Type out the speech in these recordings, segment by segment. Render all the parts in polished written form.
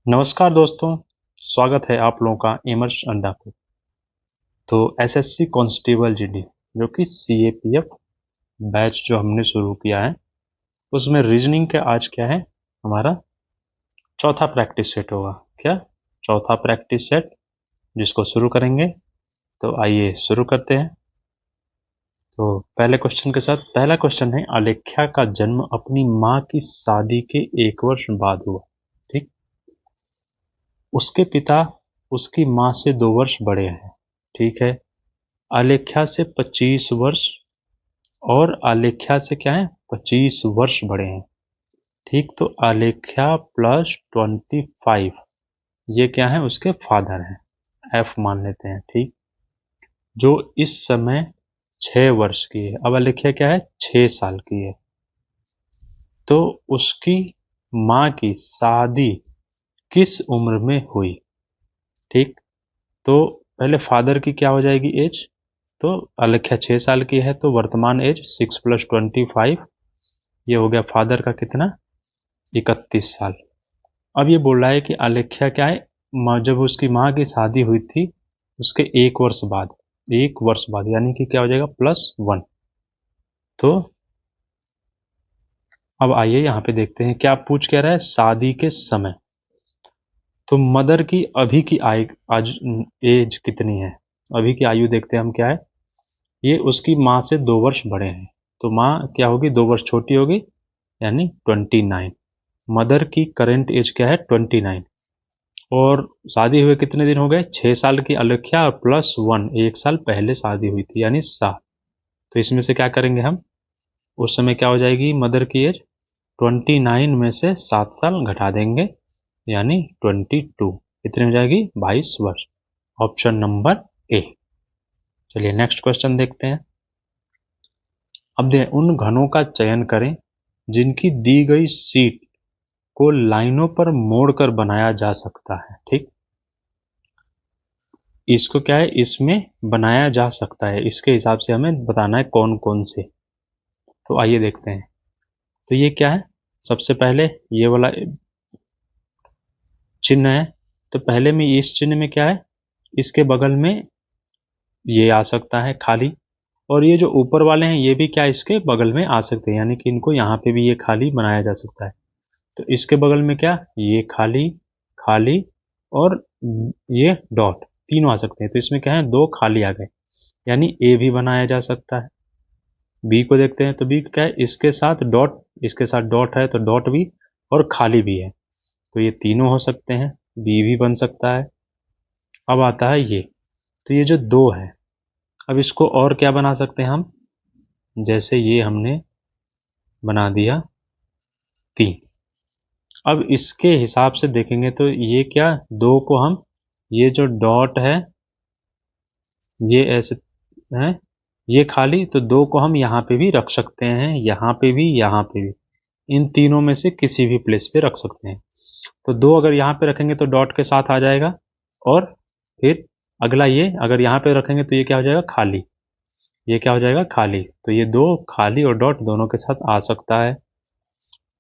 नमस्कार दोस्तों, स्वागत है आप लोगों का एमर्स अड्डा पे। तो एसएससी कांस्टेबल जीडी जो कि सीएपीएफ बैच जो हमने शुरू किया है, उसमें रीजनिंग का आज क्या है, हमारा चौथा प्रैक्टिस सेट होगा। क्या चौथा प्रैक्टिस सेट, जिसको शुरू करेंगे। तो आइए शुरू करते हैं। तो पहले क्वेश्चन के साथ, पहला क्वेश्चन है, आलेख्या का जन्म अपनी माँ की शादी के 1 वर्ष बाद हुआ। ठीक, उसके पिता उसकी माँ से 2 वर्ष बड़े हैं। ठीक है, आलेख्या से 25 वर्ष और आलेख्या से क्या है, 25 वर्ष बड़े हैं। ठीक, तो आलेख्या प्लस 25, ये क्या है, उसके फादर हैं, एफ मान लेते हैं। ठीक, जो इस समय 6 वर्ष की है। अब आलेख्या क्या है, 6 साल की है। तो उसकी माँ की शादी किस उम्र में हुई। ठीक, तो पहले फादर की क्या हो जाएगी एज, तो आलेख्या 6 साल की है, तो वर्तमान एज 6 + 25, ये हो गया फादर का कितना, 31 साल। अब ये बोल रहा है कि आलेख्या क्या है, जब उसकी माँ की शादी हुई थी उसके 1 वर्ष बाद, 1 वर्ष बाद यानी कि क्या हो जाएगा, +1। तो अब आइए यहाँ पे देखते हैं क्या पूछ क्या रहा है, शादी के समय। तो मदर की अभी की आज एज कितनी है, अभी की आयु देखते हैं हम क्या है। ये उसकी माँ से 2 वर्ष बड़े हैं, तो माँ क्या होगी, 2 वर्ष छोटी होगी, यानी 29। मदर की करेंट एज क्या है, 29। और शादी हुए कितने दिन हो गए, 6 साल की आलेख्या और +1, 1 साल पहले शादी हुई थी, यानी 7। तो इसमें से क्या करेंगे हम, उस समय क्या हो जाएगी मदर की एज, 29 में से 7 साल घटा देंगे, यानी 22। कितनी हो जाएगी, 22 वर्ष। ऑप्शन नंबर ए। चलिए नेक्स्ट क्वेश्चन देखते हैं। अब दे उन घनों का चयन करें जिनकी दी गई सीट को लाइनों पर मोड़कर बनाया जा सकता है। ठीक, इसको क्या है, इसमें बनाया जा सकता है, इसके हिसाब से हमें बताना है कौन कौन से। तो आइए देखते हैं। तो ये क्या है, सबसे पहले ये वाला चिन्ह है। तो पहले में इस चिन्ह में क्या है, इसके बगल में ये आ सकता है खाली, और ये जो ऊपर वाले हैं ये भी क्या इसके बगल में आ सकते हैं, यानी कि इनको यहाँ पे भी ये खाली बनाया जा सकता है। तो इसके बगल में क्या, ये खाली, खाली और ये डॉट, तीनों आ सकते हैं। तो इसमें क्या है, 2 खाली आ गए, यानी ए भी बनाया जा सकता है। बी को देखते हैं, तो बी क्या है, इसके साथ डॉट, इसके साथ डॉट है तो डॉट भी, और खाली भी है, तो ये तीनों हो सकते हैं, बी भी बन सकता है। अब आता है ये, तो ये जो 2 है, अब इसको और क्या बना सकते हैं हम, जैसे ये हमने बना दिया 3। अब इसके हिसाब से देखेंगे तो ये क्या, 2 को हम, ये जो डॉट है ये ऐसे है, ये खाली, तो 2 को हम यहाँ पे भी रख सकते हैं, यहाँ पे भी, यहाँ पे भी, इन तीनों में से किसी भी प्लेस पे रख सकते हैं। तो 2 अगर यहाँ पे रखेंगे तो डॉट के साथ आ जाएगा, और फिर अगला ये अगर यहाँ पे रखेंगे तो ये क्या हो जाएगा, खाली, ये क्या हो जाएगा, खाली। तो ये 2 खाली और डॉट दोनों के साथ आ सकता है।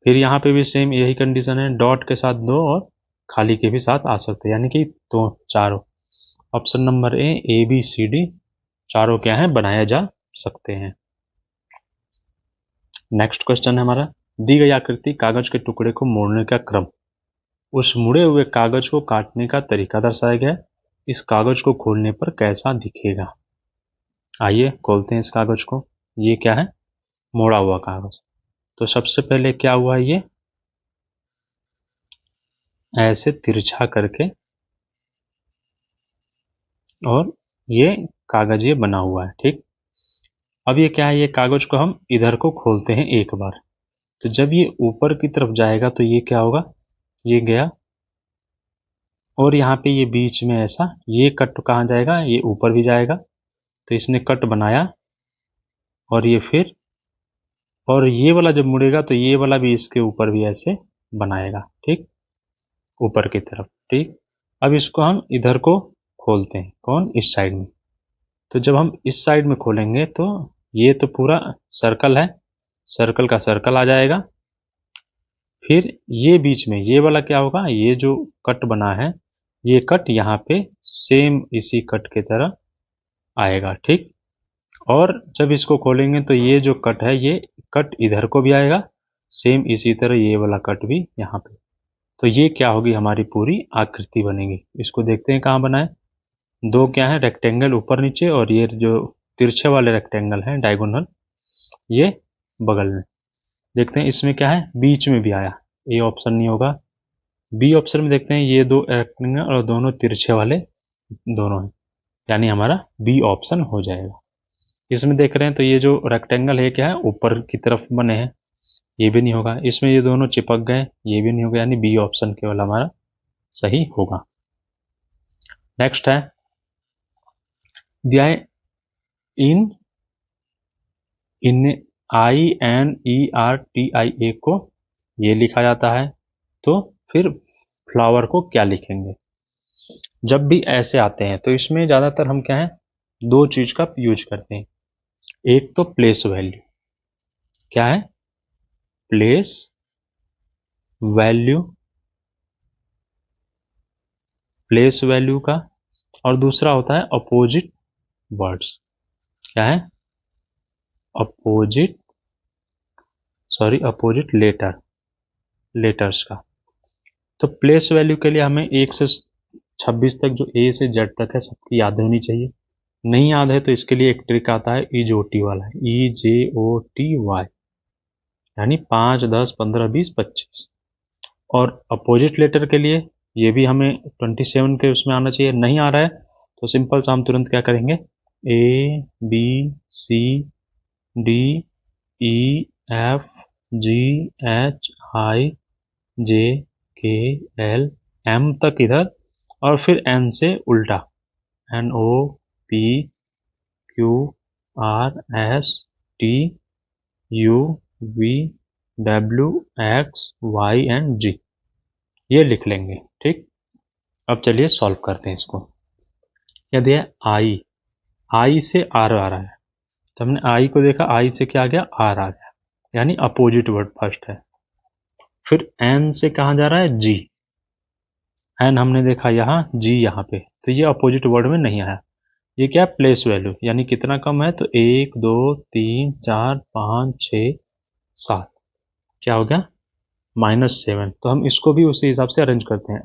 फिर यहाँ पे भी सेम यही कंडीशन है, डॉट के साथ 2 और खाली के भी साथ आ सकते हैं, यानी कि तो चारों। Option number A B C D चारों क्या है, बनाया जा सकते हैं। नेक्स्ट क्वेश्चन है हमारा, दी गई आकृति कागज के टुकड़े को मोड़ने का क्रम, उस मुड़े हुए कागज को काटने का तरीका दर्शाया गया। इस कागज को खोलने पर कैसा दिखेगा। आइए खोलते हैं इस कागज को। ये क्या है, मोड़ा हुआ कागज। तो सबसे पहले क्या हुआ, ये ऐसे तिरछा करके, और ये कागज ये बना हुआ है। ठीक, अब ये क्या है, ये कागज को हम इधर को खोलते हैं एक बार, तो जब ये ऊपर की तरफ जाएगा तो ये क्या होगा, ये गया, और यहाँ पे ये बीच में ऐसा, ये कट कहाँ जाएगा, ये ऊपर भी जाएगा, तो इसने कट बनाया, और ये फिर, और ये वाला जब मुड़ेगा तो ये वाला भी इसके ऊपर भी ऐसे बनाएगा। ठीक, ऊपर की तरफ। ठीक, अब इसको हम इधर को खोलते हैं, कौन, इस साइड में। तो जब हम इस साइड में खोलेंगे तो ये तो पूरा सर्कल है, सर्कल का सर्कल आ जाएगा। फिर ये बीच में ये वाला क्या होगा, ये जो कट बना है ये कट यहाँ पे सेम इसी कट की तरह आएगा, ठीक। और जब इसको खोलेंगे तो ये जो कट है ये कट इधर को भी आएगा, सेम इसी तरह ये वाला कट भी यहाँ पे। तो ये क्या होगी, हमारी पूरी आकृति बनेगी। इसको देखते हैं कहाँ बनाए। दो क्या है, रेक्टेंगल ऊपर नीचे, और ये जो तिरछे वाले रेक्टेंगल हैं डायगोनल, ये बगल में। देखते हैं इसमें क्या है, बीच में भी आया, ए ऑप्शन नहीं होगा। बी ऑप्शन में देखते हैं, ये दो रेक्टेंगल और दोनों तिरछे वाले दोनों हैं, यानी हमारा बी ऑप्शन हो जाएगा। इसमें देख रहे हैं तो ये जो रेक्टेंगल है क्या है, ऊपर की तरफ बने हैं, ये भी नहीं होगा। इसमें ये दोनों चिपक गए, ये भी नहीं होगा, यानी बी ऑप्शन केवल हमारा सही होगा। नेक्स्ट है, दिया है इन INERTIA को ये लिखा जाता है, तो फिर फ्लावर को क्या लिखेंगे। जब भी ऐसे आते हैं तो इसमें ज़्यादातर हम क्या है, दो चीज़ का यूज करते हैं। एक तो प्लेस वैल्यू, क्या है, प्लेस वैल्यू, प्लेस वैल्यू का, और दूसरा होता है अपोजिट वर्ड्स, क्या है, अपोजिट लेटर्स का। तो प्लेस वैल्यू के लिए हमें 1 से 26 तक जो ए से जेड तक है सबकी याद होनी चाहिए। नहीं याद है तो इसके लिए एक ट्रिक आता है, EJOT वाला, EJOTY, यानी 5, 10, 15, 20, 25। और अपोजिट लेटर के लिए ये भी हमें 27 के उसमें आना चाहिए। नहीं आ रहा है तो सिंपल सा हम तुरंत क्या करेंगे, ABCDEFGHIJKLM तक इधर, और फिर N से उल्टा, NOPQRSTUVWXY एंड G, ये लिख लेंगे, ठीक। अब चलिए सॉल्व करते हैं इसको। क्या दिया है, आई से आर आ रहा है, तो हमने आई को देखा, आई से क्या आ गया, आर आ गया, यानी अपोजिट वर्ड फर्स्ट है। फिर एन से कहाँ जा रहा है, जी, एन हमने देखा यहाँ, जी यहाँ पे, तो ये अपोजिट वर्ड में नहीं आया। ये क्या, प्लेस वैल्यू, यानी कितना कम है, तो 1 2 3 4 5 6 7, क्या हो गया, -7। तो हम इसको भी उसी हिसाब से अरेंज करते हैं।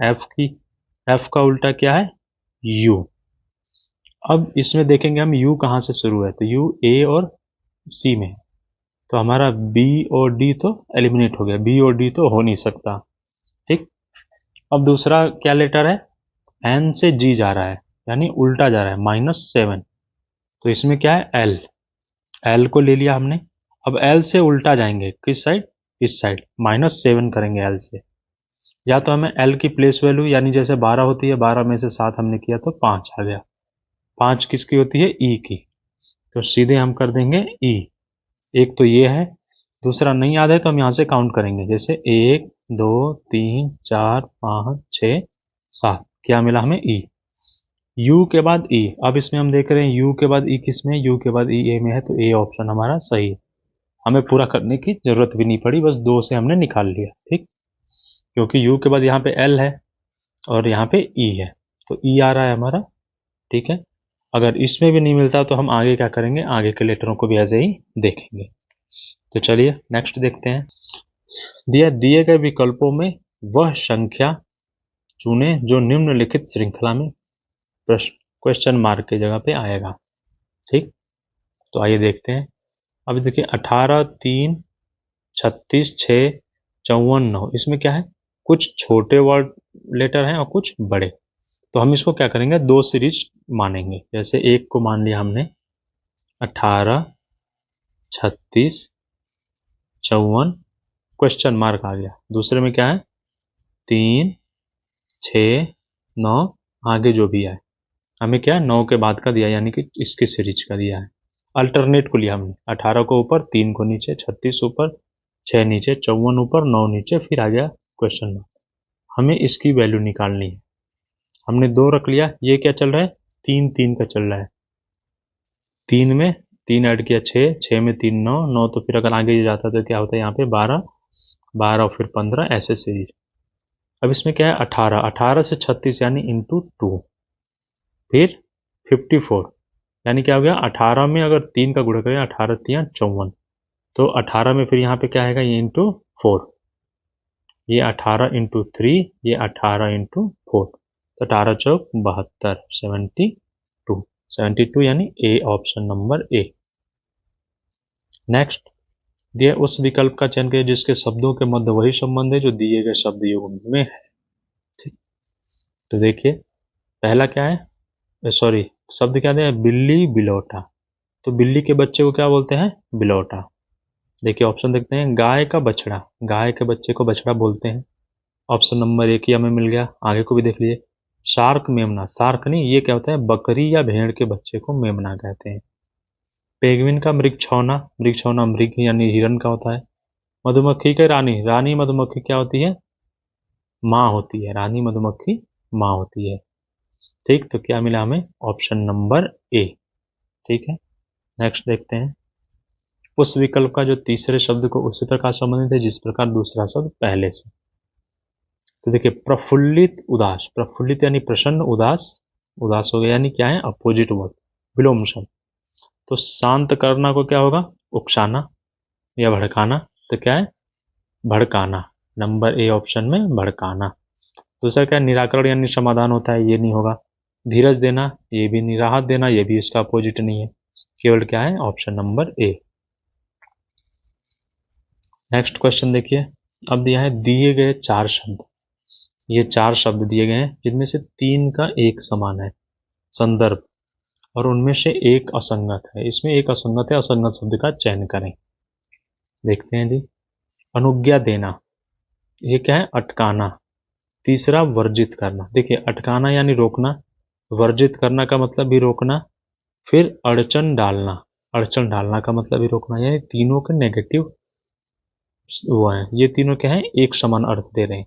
एफ का उल्टा क्या है, यू। अब इसमें देखेंगे हम यू कहाँ से शुरू है, तो यू ए और सी में, तो हमारा बी और डी तो एलिमिनेट हो गया, बी और डी तो हो नहीं सकता, ठीक। अब दूसरा क्या लेटर है, एन से जी जा रहा है, यानी उल्टा जा रहा है, -7। तो इसमें क्या है, एल, एल को ले लिया हमने। अब एल से उल्टा जाएंगे, किस साइड, इस साइड, -7 करेंगे एल से। या तो हमें एल की प्लेस वैल्यू, यानी जैसे 12 होती है, 12 में से 7 हमने किया तो 5 आ गया। 5 किसकी होती है, ई की, तो सीधे हम कर देंगे ई। एक तो ये है, दूसरा नहीं याद है तो हम यहाँ से काउंट करेंगे, जैसे 1 2 3 4 5 6 7, क्या मिला हमें, ई। यू के बाद ई, अब इसमें हम देख रहे हैं यू के बाद ई किस में है, यू के बाद ई ए में है, तो ए ऑप्शन हमारा सही है। हमें पूरा करने की जरूरत भी नहीं पड़ी, बस 2 से हमने निकाल लिया, ठीक। क्योंकि यू के बाद यहाँ पे एल है और यहाँ पे ई है, तो ई आ रहा है हमारा, ठीक है। अगर इसमें भी नहीं मिलता तो हम आगे क्या करेंगे, आगे के लेटरों को भी ऐसे ही देखेंगे। तो चलिए नेक्स्ट देखते हैं। दिए गए विकल्पों में वह संख्या चुने जो निम्नलिखित श्रृंखला में क्वेश्चन मार्क की जगह पे आएगा, ठीक। तो आइए देखते हैं। अभी देखिए 18 3 36 6 54 9, इसमें क्या है, कुछ छोटे वर्ड लेटर हैं और कुछ बड़े। तो हम इसको क्या करेंगे, 2 सीरीज मानेंगे। जैसे एक को मान लिया हमने 18 36 54, क्वेश्चन मार्क आ गया। दूसरे में क्या है, 3 6 9, आगे जो भी है हमें क्या है, 9 के बाद का दिया, यानी कि इसके सीरीज का दिया है। अल्टरनेट को लिया हमने, 18 को ऊपर, 3 को नीचे, 36 ऊपर, 6 नीचे, 54 ऊपर, 9 नीचे, फिर आ गया क्वेश्चन मार्क। हमें इसकी वैल्यू निकालनी है। हमने 2 रख लिया, ये क्या चल रहा है, 3 3 का चल रहा है। 3 में 3 ऐड किया 6, 6 में 3 9, 9, तो फिर अगर आगे जाता तो क्या होता है यहाँ पे 12, 12 और फिर 15 ऐसे सीरीज। अब इसमें क्या है 18, 18 से 36 यानी इंटू 2, फिर 54 यानी क्या हो गया 18 में अगर 3 का गुणा करें 18 3 54, तो 18 में फिर यहाँ पे क्या आएगा ये इंटू 4, ये 18 इंटू 3, ये 18 इंटू 4, तो 18 चौक 72, 72, 72 यानी ए, ऑप्शन नंबर ए। नेक्स्ट, दिए उस विकल्प का चयन करें जिसके शब्दों के मध्य वही संबंध है जो दिए गए शब्द युग्म में है। ठीक, तो देखिए पहला क्या है, सॉरी शब्द क्या दिया है, बिल्ली बिलौटा, तो बिल्ली के बच्चे को क्या बोलते हैं, बिलौटा। देखिए ऑप्शन देखते हैं, गाय का बछड़ा, गाय के बच्चे को बछड़ा बोलते हैं, ऑप्शन नंबर एक ही हमें मिल गया। आगे को भी देख लीजिए, शार्क मेमना, शार्क नहीं ये क्या होता है, बकरी या भेड़ के बच्चे को मेमना कहते हैं। पेंगुइन का मृगछौना, मृगछौना मृग यानी हिरन का होता है। मधुमक्खी के रानी, रानी मधुमक्खी क्या होती है, माँ होती है, रानी मधुमक्खी माँ होती है। ठीक, तो क्या मिला हमें, ऑप्शन नंबर ए। ठीक है, नेक्स्ट देखते हैं, उस विकल्प का जो तीसरे शब्द को उसी प्रकार संबंधित है जिस प्रकार दूसरा शब्द पहले से। तो देखिए प्रफुल्लित उदास, प्रफुल्लित यानी प्रसन्न, उदास उदास हो गया यानी क्या है, अपोजिट वर्ड, विलोम शब्द। तो शांत करना को क्या होगा, उकसाना या भड़काना, तो क्या है, भड़काना, नंबर ए ऑप्शन में भड़काना। दूसरा क्या है, निराकरण यानी समाधान होता है, ये नहीं होगा। धीरज देना, ये भी नहीं, राहत देना, ये भी इसका अपोजिट नहीं है, केवल क्या है, ऑप्शन नंबर ए। नेक्स्ट क्वेश्चन देखिए, अब दिया है दिए गए 4 शब्द, ये 4 शब्द दिए गए हैं जिनमें से 3 का एक समान है संदर्भ और उनमें से एक असंगत है, इसमें एक असंगत है, असंगत शब्द का चयन करें। देखते हैं जी, अनुज्ञा देना, ये क्या है, अटकाना। तीसरा वर्जित करना, देखिए अटकाना यानी रोकना, वर्जित करना का मतलब भी रोकना, फिर अड़चन डालना, अड़चन डालना का मतलब भी रोकना, यानी तीनों के नेगेटिव वो है, ये तीनों क्या है, एक समान अर्थ दे रहे हैं।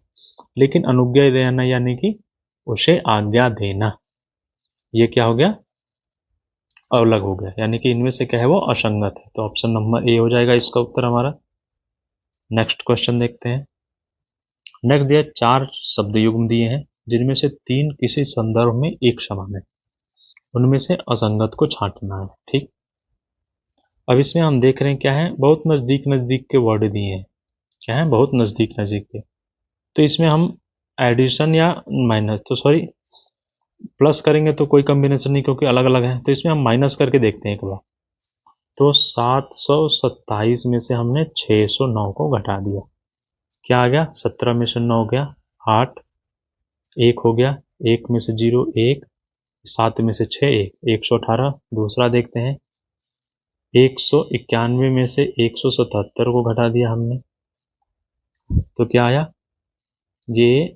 लेकिन अनुज्ञा देना यानी कि उसे आज्ञा देना, ये क्या हो गया, अलग हो गया, यानी कि इनमें से क्या है, वो असंगत है, तो ऑप्शन नंबर ए हो जाएगा इसका उत्तर हमारा। नेक्स्ट क्वेश्चन देखते हैं, नेक्स्ट दिया 4 शब्द युग्म दिए हैं जिनमें से 3 किसी संदर्भ में एक समान है, उनमें से असंगत को छांटना है। ठीक, अब इसमें हम देख रहे हैं क्या है, बहुत नजदीक नजदीक के वर्ड दिए हैं, क्या है, बहुत नजदीक नजदीक के, तो इसमें हम एडिशन या माइनस, तो सॉरी प्लस करेंगे तो कोई कॉम्बिनेशन नहीं क्योंकि अलग अलग है, तो इसमें हम माइनस करके देखते हैं एक बार। तो 727 में से हमने 609 को घटा दिया, क्या आ गया, 17 में से 9 गया 8, 1 हो गया, 1 में से 0 1, 7 में से 6 1, 118। दूसरा देखते हैं, 191 में से 177 को घटा दिया हमने, तो क्या आया, ये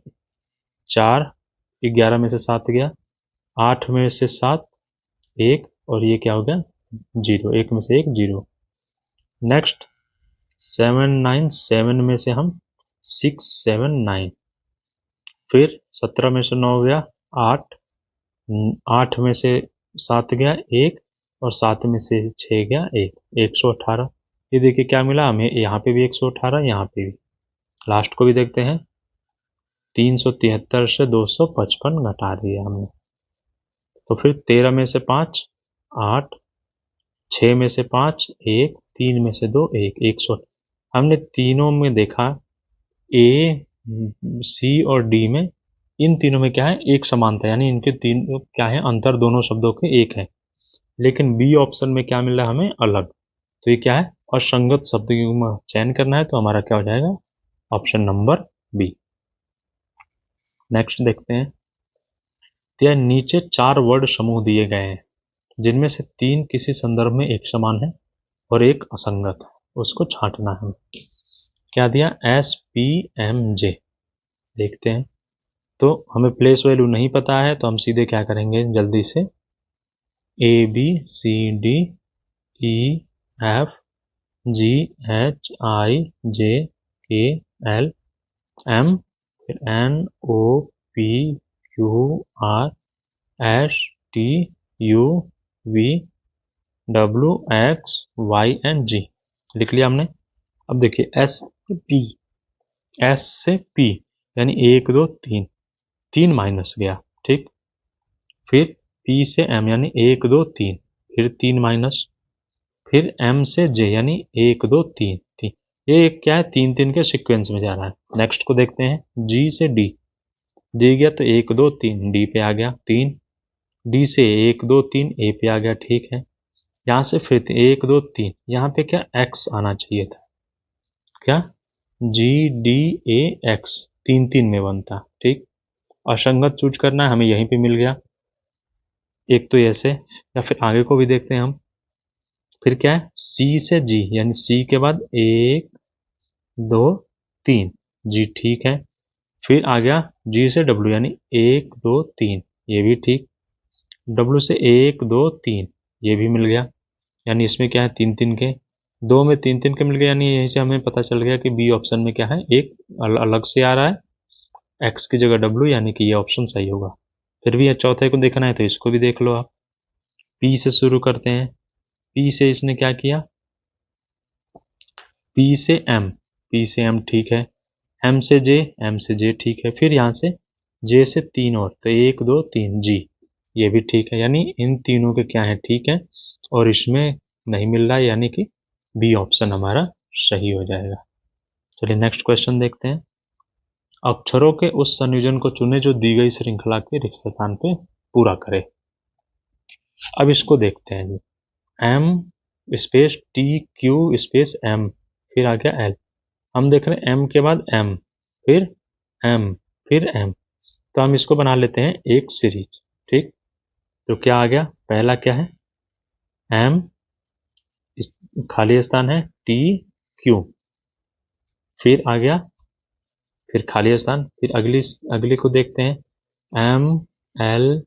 4, 11 में से 7 गया, 8 में से 7 1, और ये क्या हो गया, 0, 1 में से 1 0। नेक्स्ट 797 में से हम 679, फिर 17 में से 9 गया 8, 8 में से 7 गया 1, और 7 में से 6 गया 1, 118। ये देखिए क्या मिला हमें, यहाँ पे भी 118, यहाँ पे भी। लास्ट को भी देखते हैं, 373 से 255 घटा दिया हमने, तो फिर 13 में से 5 8, 6 में से 5 1, 3 में से 2 1, 100। हमने तीनों में देखा, ए सी और डी में, इन तीनों में क्या है, एक समानता, यानी इनके तीन क्या है, अंतर दोनों शब्दों के एक है। लेकिन बी ऑप्शन में क्या मिल रहा है हमें, अलग, तो ये क्या है, असंगत शब्द युग्म चयन करना है, तो हमारा क्या हो जाएगा, ऑप्शन नंबर बी। नेक्स्ट देखते हैं, तो यह नीचे 4 वर्ड समूह दिए गए हैं जिनमें से 3 किसी संदर्भ में एक समान है और एक असंगत है, उसको छांटना है। क्या दिया, एस पी एम जे, देखते हैं, तो हमें प्लेस वैल्यू नहीं पता है तो हम सीधे क्या करेंगे, जल्दी से A B C D E F G H I J K L M, फिर N O P Q R S T U V W X Y and Z, लिख लिया हमने। अब देखिए एस पी, एस से पी यानी 1 2 3, 3 minus गया, ठीक। फिर पी से एम यानी 1 2 3, फिर 3 माइनस, फिर एम से जे यानी 1 2 3 3। ये क्या है, 3 3 के सीक्वेंस में जा रहा है। नेक्स्ट को देखते हैं, जी से डी, डी गया तो 1 2 3, डी पे आ गया 3, डी से 1 2 3 ए पे आ गया, ठीक है। यहाँ से फिर 1 2 3, यहाँ पे क्या एक्स आना चाहिए था, क्या जी डी ए एक्स, 3 3 में बनता, ठीक। असंगत चूज करना है, हमें यहीं पे मिल गया एक, तो ऐसे, या फिर आगे को भी देखते हैं हम। फिर क्या है, सी से जी यानी सी के बाद 1 2 3, जी ठीक है। फिर आ गया जी से डब्ल्यू यानी 1 2 3, ये भी ठीक। डब्ल्यू से 1 2 3, ये भी मिल गया, यानी इसमें क्या है 3 3 के, दो में 3 3 के मिल गया, यानी यहीं से हमें पता चल गया कि बी ऑप्शन में क्या है, एक अलग से आ रहा है एक्स की जगह डब्ल्यू, यानी कि ये ऑप्शन सही होगा। फिर भी चौथे को देखना है तो इसको भी देख लो आप। पी से शुरू करते हैं, पी से इसने क्या किया, पी से एम, पी से एम ठीक है, एम से जे, एम से जे ठीक है। फिर यहाँ से जे से 3 और, तो 1 2 3 जी, ये भी ठीक है, यानी इन तीनों के क्या है ठीक है, और इसमें नहीं मिल रहा है, यानी कि बी ऑप्शन हमारा सही हो जाएगा। चलिए नेक्स्ट क्वेश्चन देखते हैं। अक्षरों के उस संयोजन को चुने जो दी गई श्रृंखला के रिक्त स्थान पे पूरा करे। अब इसको देखते हैं जी, M space T Q space M, फिर आ गया एल। हम देख रहे हैं एम के बाद एम, फिर एम, फिर एम, तो हम इसको बना लेते हैं एक सीरीज, ठीक। तो क्या आ गया, पहला क्या है एम, खाली स्थान है टी क्यू, फिर आ गया, फिर खाली स्थान, फिर अगली अगली को देखते हैं एम एल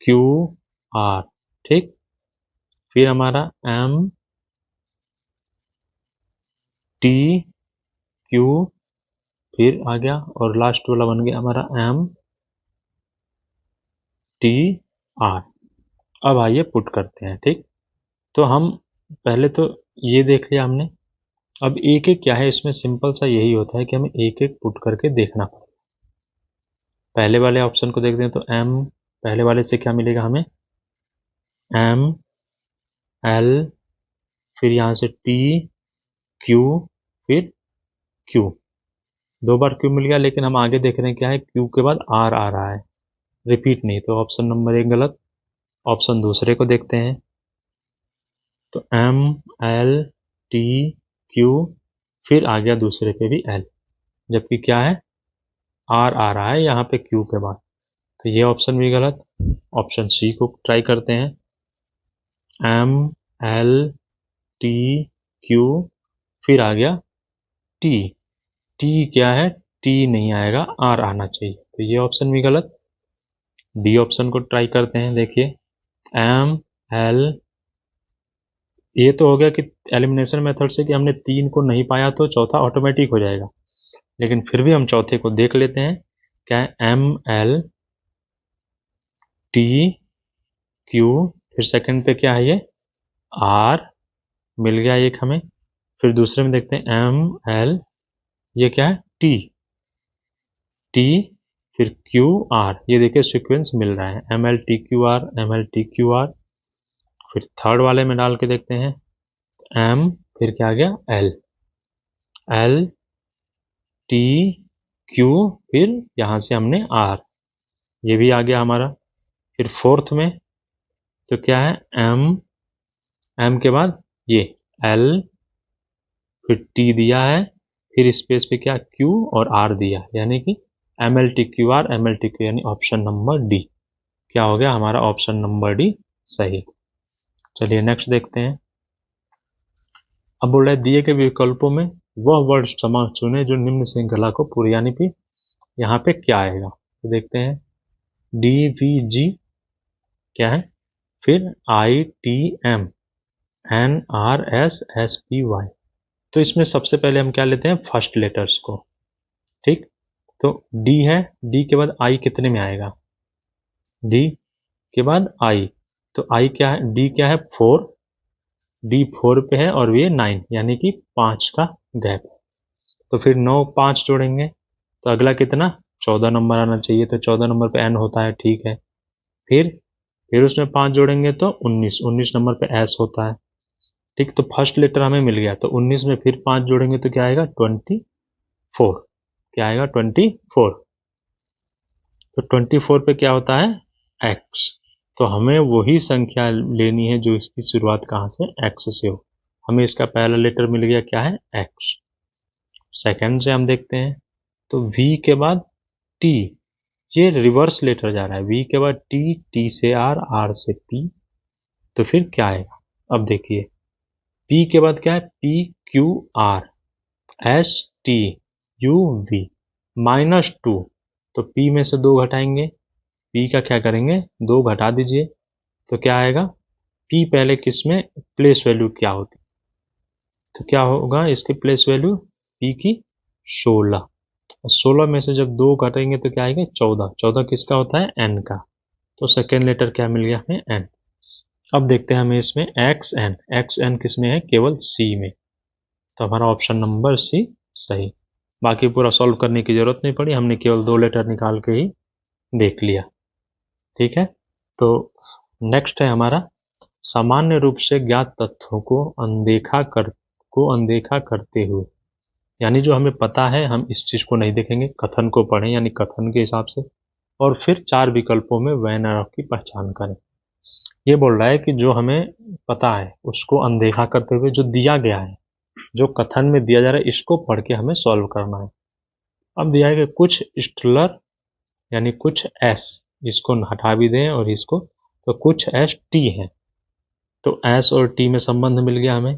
क्यू आर, ठीक। फिर हमारा एम टी क्यू, फिर आ गया, और लास्ट वाला बन गया हमारा एम टी आर। अब आइए पुट करते हैं, ठीक। तो हम पहले तो ये देख लिया हमने, अब एक एक क्या है इसमें, सिंपल सा यही होता है कि हमें एक एक पुट करके देखना पड़ेगा। पहले वाले ऑप्शन को देखते हैं तो एम, पहले वाले से क्या मिलेगा हमें, एम एल, फिर यहाँ से टी क्यू, फिर क्यू, दो बार क्यू मिल गया, लेकिन हम आगे देख रहे हैं क्या है, क्यू के बाद आर आ रहा है, रिपीट नहीं, तो ऑप्शन नंबर 1 गलत। ऑप्शन दूसरे को देखते हैं, तो एम एल टी क्यू, फिर आ गया दूसरे पे भी एल, जबकि क्या है आर आ रहा है यहाँ पे क्यू के बाद, तो ये ऑप्शन भी गलत। ऑप्शन सी को ट्राई करते हैं, एम एल टी क्यू, फिर आ गया टी, टी क्या है, टी नहीं आएगा, आर आना चाहिए, तो ये ऑप्शन भी गलत। डी ऑप्शन को ट्राई करते हैं, देखिए एम एल, ये तो हो गया कि एलिमिनेशन मेथड से कि हमने 3 को नहीं पाया तो चौथा ऑटोमेटिक हो जाएगा, लेकिन फिर भी हम चौथे को देख लेते हैं, क्या है एम एल टी क्यू, फिर सेकंड पे क्या है ये आर, मिल गया एक हमें। फिर दूसरे में देखते हैं एम एल, ये क्या है टी, टी, फिर क्यू आर, ये देखिए सीक्वेंस मिल रहा है M L T Q R, M L T Q R. फिर थर्ड वाले में डाल के देखते हैं एम, फिर क्या आ गया एल, एल टी क्यू, फिर यहाँ से हमने आर, ये भी आ गया हमारा। फिर फोर्थ में तो क्या है एम, एम के बाद ये एल, फिर टी दिया है, फिर स्पेस पे क्या क्यू और आर दिया, यानी कि M L T Q R, M L T Q, यानी ऑप्शन नंबर डी, क्या हो गया हमारा ऑप्शन नंबर डी सही। चलिए नेक्स्ट देखते हैं। अब बोल रहा है दिए गए विकल्पों में वह वर्ड समाज चुने जो निम्न श्रृंखला को पूरी, यानी कि यहाँ पे क्या आएगा, तो देखते हैं डी वी जी क्या है, फिर I T M N R S S P Y, तो इसमें सबसे पहले हम क्या लेते हैं फर्स्ट लेटर्स को, ठीक। तो डी है, डी के बाद आई कितने में आएगा, डी के बाद आई, तो आई क्या है, डी क्या है 4, डी 4 पे है और ये 9, यानी कि 5 का गैप है, तो फिर 9 5 जोड़ेंगे तो अगला कितना 14 नंबर आना चाहिए, तो 14 नंबर पे एन होता है, ठीक है। फिर उसमें 5 जोड़ेंगे तो 19 19 नंबर पे एस होता है, ठीक। तो फर्स्ट लेटर हमें मिल गया, तो 19 में फिर 5 जोड़ेंगे तो क्या आएगा 24, क्या आएगा 24। तो 24 पे क्या होता है एक्स, तो हमें वही संख्या लेनी है जो इसकी शुरुआत कहाँ से एक्स से हो। हमें इसका पहला लेटर मिल गया क्या है एक्स। सेकंड से हम देखते हैं, तो v के बाद t, ये रिवर्स लेटर जा रहा है, v के बाद t, t से r, r से p, तो फिर क्या आएगा। अब देखिए p के बाद क्या है p q r s t u v -2, तो p में से 2 घटाएंगे, p का क्या करेंगे 2 घटा दीजिए, तो क्या आएगा p पहले किस में प्लेस वैल्यू क्या होती, तो क्या होगा इसकी प्लेस वैल्यू p की 16, और 16 में से जब 2 घटेंगे तो क्या आएगा 14, 14 किसका होता है n का, तो सेकेंड लेटर क्या मिल गया हमें n। अब देखते हैं हमें इसमें एक्स एन किस में है केवल c में, तो हमारा ऑप्शन नंबर सी सही। बाकी पूरा सॉल्व करने की जरूरत नहीं पड़ी, हमने केवल 2 लेटर निकाल के ही देख लिया, ठीक है। तो नेक्स्ट है हमारा सामान्य रूप से ज्ञात तथ्यों को अनदेखा करते हुए, यानी जो हमें पता है हम इस चीज को नहीं देखेंगे, कथन को पढ़ें यानी कथन के हिसाब से, और फिर 4 विकल्पों में वैन एरर की पहचान करें। ये बोल रहा है कि जो हमें पता है उसको अनदेखा करते हुए जो दिया गया है, जो कथन में दिया जा रहा है, इसको पढ़ के हमें सॉल्व करना है। अब दिया है कि कुछ स्टेलर यानी कुछ एस, इसको हटा भी दें और इसको, तो कुछ एस टी है, तो एस और टी में संबंध मिल गया हमें।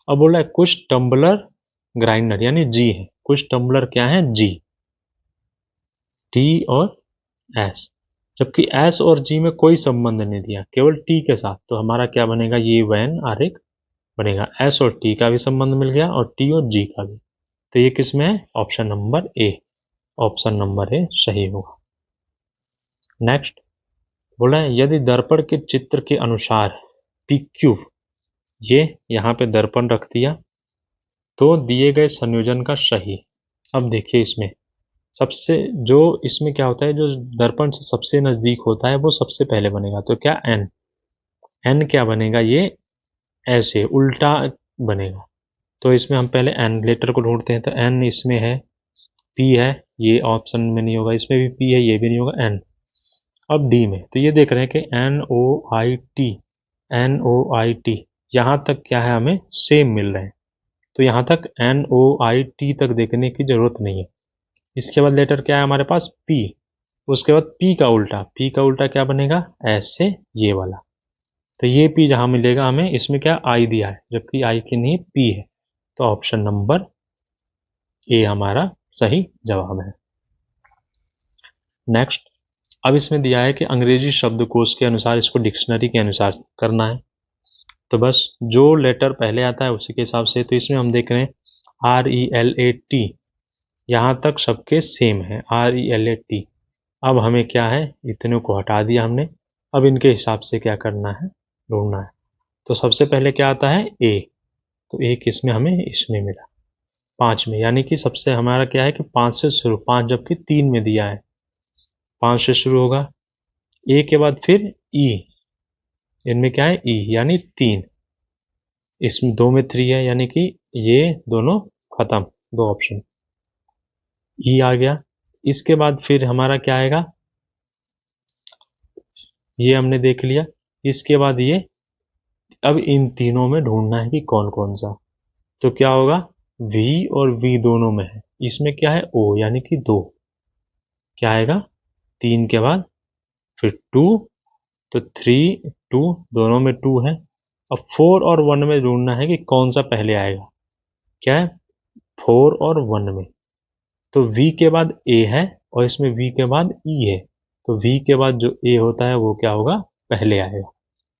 अब बोला है कुछ टम्बलर ग्राइंडर यानी जी है, कुछ टम्बलर क्या है जी, टी और एस, जबकि एस और जी में कोई संबंध नहीं दिया, केवल टी के साथ, तो हमारा क्या बनेगा ये वैन आरेख बनेगा। एस और टी का भी संबंध मिल गया और टी और जी का भी, तो ये किस में है ऑप्शन नंबर ए, ऑप्शन नंबर ए सही होगा। नेक्स्ट बोला है यदि दर्पण के चित्र के अनुसार PQ, ये यहाँ पे दर्पण रख दिया, तो दिए गए संयोजन का सही। अब देखिए इसमें सबसे जो इसमें क्या होता है, जो दर्पण से सबसे नजदीक होता है वो सबसे पहले बनेगा, तो क्या एन, एन क्या बनेगा ये ऐसे उल्टा बनेगा, तो इसमें हम पहले एन लेटर को ढूंढते हैं, तो एन इसमें है, पी है, ये ऑप्शन में नहीं होगा, इसमें भी पी है, ये भी नहीं होगा एन। अब डी में तो ये देख रहे हैं कि NOIT यहाँ तक क्या है हमें सेम मिल रहे हैं, तो यहाँ तक NOIT तक देखने की जरूरत नहीं है। इसके बाद लेटर क्या है हमारे पास P, उसके बाद P का उल्टा क्या बनेगा ऐसे ये वाला, तो ये P जहाँ मिलेगा हमें, इसमें क्या I दिया है जबकि I की नहीं P है, तो ऑप्शन नंबर ए हमारा सही जवाब है। नेक्स्ट अब इसमें दिया है कि अंग्रेजी शब्दकोश के अनुसार इसको डिक्शनरी के अनुसार करना है, तो बस जो लेटर पहले आता है उसी के हिसाब से, तो इसमें हम देख रहे हैं RELAT, यहाँ तक सबके सेम है RELAT। अब हमें क्या है इतने को हटा दिया हमने, अब इनके हिसाब से क्या करना है ढूंढना है, तो सबसे पहले क्या आता है ए, तो ए किसमें हमें इसमें मिला 5 में, यानी कि सबसे हमारा क्या है कि 5 से शुरू, 5 जबकि 3 में दिया है, 5 से शुरू होगा। ए के बाद फिर ई, इनमें क्या है ई यानी 3, इसमें 2 में 3 है यानी कि ये दोनों खत्म, 2 ऑप्शन ई आ गया। इसके बाद फिर हमारा क्या आएगा, ये हमने देख लिया। इसके बाद ये, अब इन तीनों में ढूंढना है कि कौन कौन सा, तो क्या होगा V और V दोनों में है, इसमें क्या है O यानी कि 2, क्या आएगा 3 के बाद फिर 2, तो 3 2 दोनों में 2 है। अब 4 और 1 में ढूंढना है कि कौन सा पहले आएगा, क्या है 4 और 1 में, तो V के बाद A है और इसमें V के बाद E है, तो V के बाद जो A होता है वो क्या होगा पहले आएगा,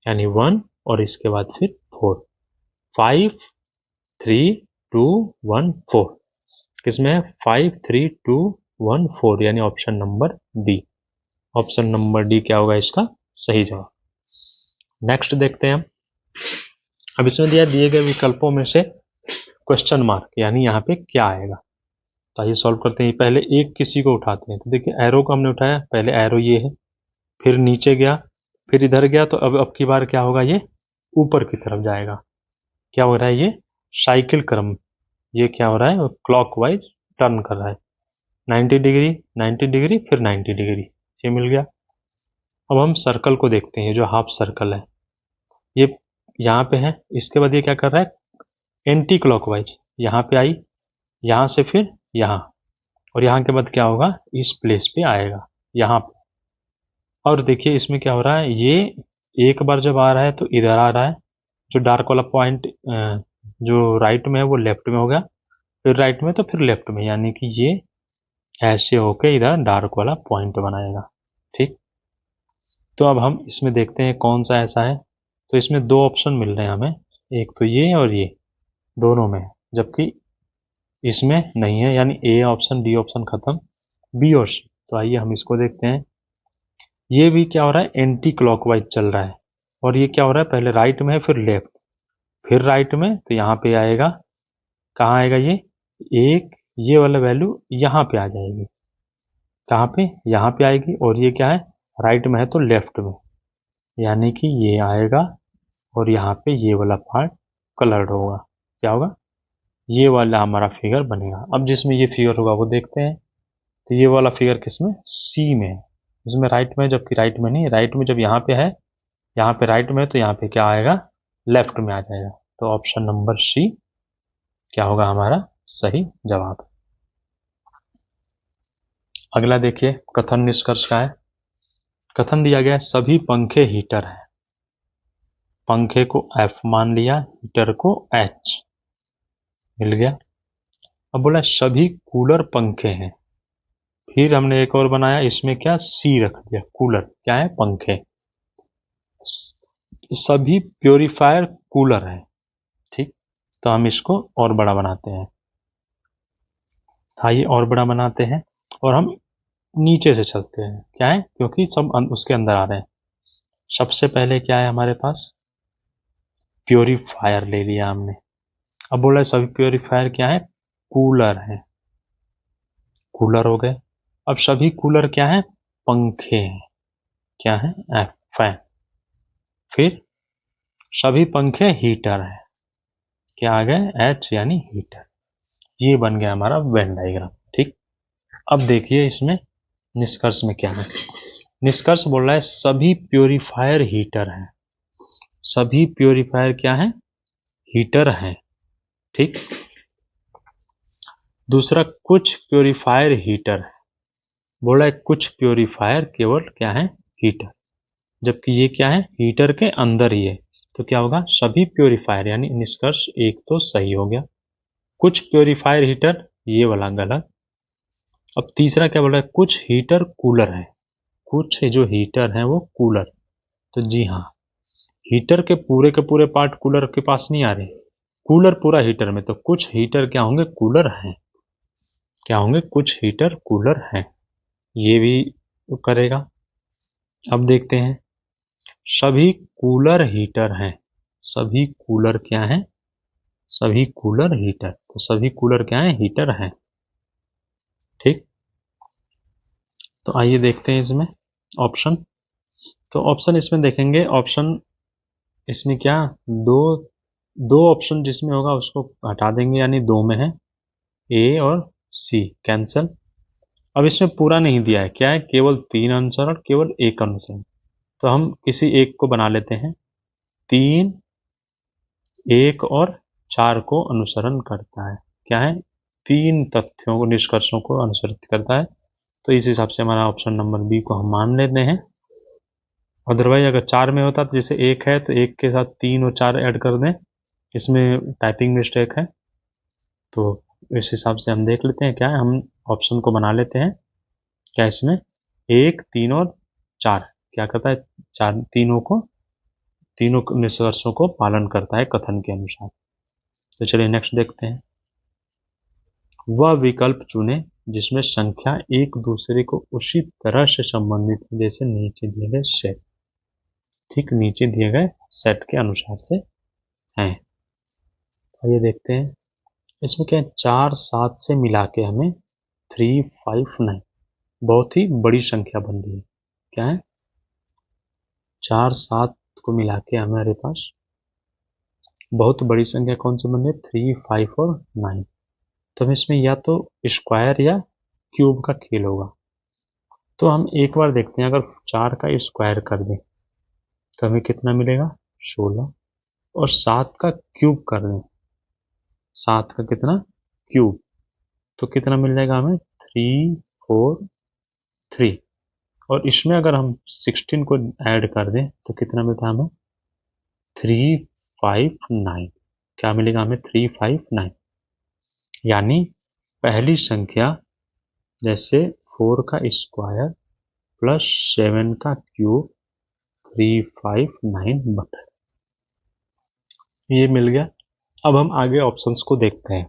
यानी 1 और इसके बाद फिर 4, 5 3 2 1 4, किसमें है 5 3 2 1 4, यानी option number D, option number D क्या होगा इसका सही जवाब। नेक्स्ट देखते हैं हम, अब इसमें दिए गए विकल्पों में से क्वेश्चन मार्क यानी यहाँ पे क्या आएगा, तो आइए सॉल्व करते हैं। पहले एक किसी को उठाते हैं, तो देखिए एरो को हमने उठाया, पहले एरो ये है, फिर नीचे गया, फिर इधर गया, तो अब की बार क्या होगा, ये ऊपर की तरफ जाएगा। क्या हो रहा है, ये साइकिल क्रम, ये क्या हो रहा है, क्लॉकवाइज टर्न कर रहा है। 90 डिग्री, 90 डिग्री, फिर 90 डिग्री, ये मिल गया। अब हम सर्कल को देखते हैं, जो हाफ सर्कल है, ये यहाँ पे है, इसके बाद ये क्या कर रहा है, एंटी क्लॉकवाइज, यहाँ पे आई, यहाँ से फिर यहाँ, और यहाँ के बाद क्या होगा, इस प्लेस पे आएगा, यहाँ पे। और देखिए इसमें क्या हो रहा है, ये एक बार जब आ रहा है तो इधर आ रहा है, जो डार्क वाला पॉइंट जो राइट में है वो लेफ्ट में हो गया, फिर राइट में तो फिर लेफ्ट में, यानी कि ये ऐसे होके इधर डार्क वाला पॉइंट बनाएगा। ठीक, तो अब हम इसमें देखते हैं कौन सा ऐसा है। तो इसमें दो ऑप्शन मिल रहे हैं हमें, एक तो ये और ये, दोनों में, जबकि इसमें नहीं है, यानी ए ऑप्शन, डी ऑप्शन खत्म, बी और सी। तो आइए हम इसको देखते हैं। ये भी क्या हो रहा है, एंटी क्लॉकवाइज चल रहा है, और ये क्या हो रहा है, पहले राइट में है, फिर लेफ्ट, फिर राइट में, तो यहाँ पे आएगा, कहाँ आएगा ये, एक ये वाला वैल्यू यहाँ पे आ जाएगी, कहाँ पे, यहाँ पे आएगी, और ये क्या है, राइट में है तो लेफ्ट में, यानी कि ये आएगा, और यहाँ पे ये वाला पार्ट कलर्ड होगा। क्या होगा, ये वाला हमारा फिगर बनेगा। अब जिसमें ये फिगर होगा वो देखते हैं। तो ये वाला फिगर किसमें, सी में है, इसमें राइट में, जबकि राइट में नहीं, राइट में जब यहाँ पे है, यहाँ पे राइट में है, तो यहाँ पे क्या आएगा, लेफ्ट में आ जाएगा। तो ऑप्शन नंबर सी क्या होगा हमारा सही जवाब। अगला देखिए, कथन निष्कर्ष का है। कथन दिया गया है, सभी पंखे हीटर हैं। पंखे को एफ मान लिया, हीटर को एच मिल गया। अब बोला सभी कूलर पंखे हैं, फिर हमने एक और बनाया, इसमें क्या सी रख दिया, कूलर क्या है, पंखे। सभी प्योरीफायर कूलर है। ठीक, तो हम इसको और बड़ा बनाते हैं। आइए और बड़ा बनाते हैं, और हम नीचे से चलते हैं, क्या है, क्योंकि सब उसके अंदर आ रहे हैं। सबसे पहले क्या है हमारे पास, प्योरीफायर ले लिया हमने। अब बोला सभी प्योरीफायर क्या है, कूलर है, कूलर हो गए। अब सभी कूलर क्या है, पंखे हैं, क्या है, फैन। फिर सभी पंखे हीटर है, क्या आ गए, एच यानी हीटर। ये बन गया हमारा वेन डायग्राम। ठीक, अब देखिए इसमें निष्कर्ष में क्या है। निष्कर्ष बोल रहा है सभी प्योरीफायर हीटर हैं, सभी प्योरीफायर क्या है, हीटर हैं। ठीक, दूसरा कुछ प्योरीफायर हीटर है, बोल रहा है कुछ प्योरीफायर केवल क्या है, हीटर, जबकि ये क्या है, हीटर के अंदर ही है। तो क्या होगा, सभी प्योरीफायर, यानी निष्कर्ष एक तो सही हो गया। कुछ प्योरीफायर हीटर, ये वाला गलत। अब तीसरा क्या बोल रहा है, कुछ हीटर कूलर है, कुछ जो हीटर है वो कूलर। तो जी हाँ, हीटर के पूरे पार्ट कूलर के पास नहीं आ रहे, कूलर पूरा हीटर में, तो कुछ हीटर क्या होंगे, कूलर हैं, क्या होंगे, कुछ हीटर कूलर हैं, ये भी करेगा। अब देखते हैं, सभी कूलर हीटर हैं, सभी कूलर क्या हैं, सभी कूलर हीटर, तो सभी कूलर क्या है, हीटर हैं। ठीक, तो आइए देखते हैं इसमें ऑप्शन। तो ऑप्शन इसमें देखेंगे, ऑप्शन इसमें क्या, दो दो ऑप्शन जिसमें होगा उसको हटा देंगे, यानी दो में है, ए और सी कैंसल। अब इसमें पूरा नहीं दिया है, क्या है, केवल तीन आंसर और केवल एक आंसर, तो हम किसी एक को बना लेते हैं। तीन, एक और चार को अनुसरण करता है, क्या है, तीन तथ्यों को, निष्कर्षों को अनुसरित करता है। तो इस हिसाब से हमारा ऑप्शन नंबर बी को हम मान लेते हैं। अदरवाइज अगर चार में होता तो जैसे एक है तो एक के साथ तीन और चार ऐड कर दें, इसमें टाइपिंग मिस्टेक है, तो इस हिसाब से हम देख लेते हैं क्या है, हम ऑप्शन को बना लेते हैं। क्या इसमें एक, तीन और चार क्या करता है, चार तीनों निष्कर्षों को पालन करता है कथन के अनुसार। तो चलिए नेक्स्ट देखते हैं। वह विकल्प चुने जिसमें संख्या एक दूसरे को उसी तरह से संबंधित है जैसे नीचे दिए गए सेट। ठीक, नीचे दिए गए सेट के अनुसार से हैं। तो ये देखते हैं, इसमें क्या है, 4 7 से मिला के हमें 359। बहुत ही बड़ी संख्या बन रही है। क्या है? 4 7 को मिला के हमारे पास बहुत बड़ी संख्या कौन सी बन रही है? 3 5 और 9। तो हम इसमें या तो स्क्वायर या क्यूब का खेल होगा। तो हम एक बार देखते हैं, अगर 4 का स्क्वायर कर दें तो हमें कितना मिलेगा? 16। और 7 का क्यूब कर दें, 7 का कितना? क्यूब, तो कितना मिल जाएगा हमें? 3 4 3। और इसमें अगर हम 16 को ऐड कर दें तो कितना मिलता है हमें? 359। क्या मिलेगा हमें? 359। यानी पहली संख्या जैसे 4 का स्क्वायर प्लस 7 का क्यूब 359 बटा, ये मिल गया। अब हम आगे ऑप्शंस को देखते हैं।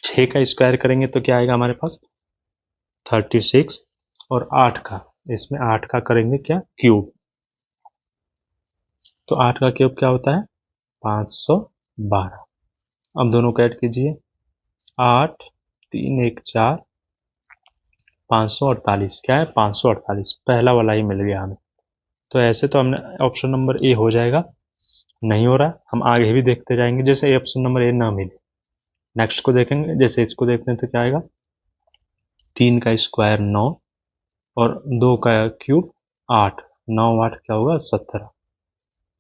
6 का स्क्वायर करेंगे तो क्या आएगा हमारे पास? 36। और 8 का, इसमें 8 का करेंगे क्या? क्यूब। तो 8 का क्यूब क्या होता है? 512। अब दोनों को ऐड कीजिए। 8 3 1 4, 548। क्या है? 548। पहला वाला ही मिल गया हमें। तो ऐसे तो हमने ऑप्शन नंबर ए हो जाएगा, नहीं हो रहा। हम आगे भी देखते जाएंगे जैसे ऑप्शन नंबर ए ना मिले। नेक्स्ट को देखेंगे, जैसे इसको देखते हैं तो क्या आएगा? 3 का स्क्वायर 9 और 2 का क्यूब 8। 9 8 क्या होगा? 17।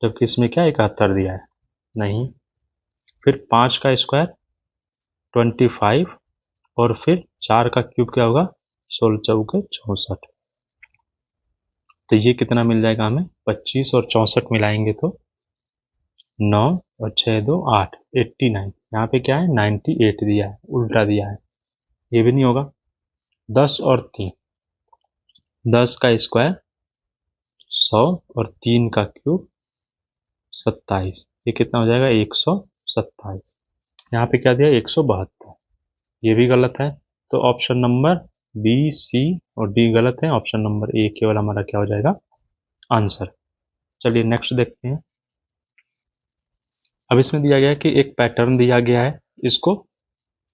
जबकि इसमें क्या 71 दिया है? नहीं। फिर 5 का स्क्वायर 25 और फिर 4 का क्यूब क्या होगा? 16 चौके 64। तो ये कितना मिल जाएगा हमें? 25 और 64 मिलाएंगे तो 9 और 6 2 8, 89। यहाँ पे क्या है? 98 दिया है, उल्टा दिया है, ये भी नहीं होगा। 10 और 3, 10 का स्क्वायर 100 और 3 का क्यूब 27। ये कितना हो जाएगा? 127। यहाँ पे क्या दिया? 172। ये भी गलत है। तो ऑप्शन नंबर बी सी और डी गलत है। ऑप्शन नंबर ए केवल हमारा क्या हो जाएगा? आंसर। चलिए नेक्स्ट देखते हैं। अब इसमें दिया गया है कि एक पैटर्न दिया गया है, इसको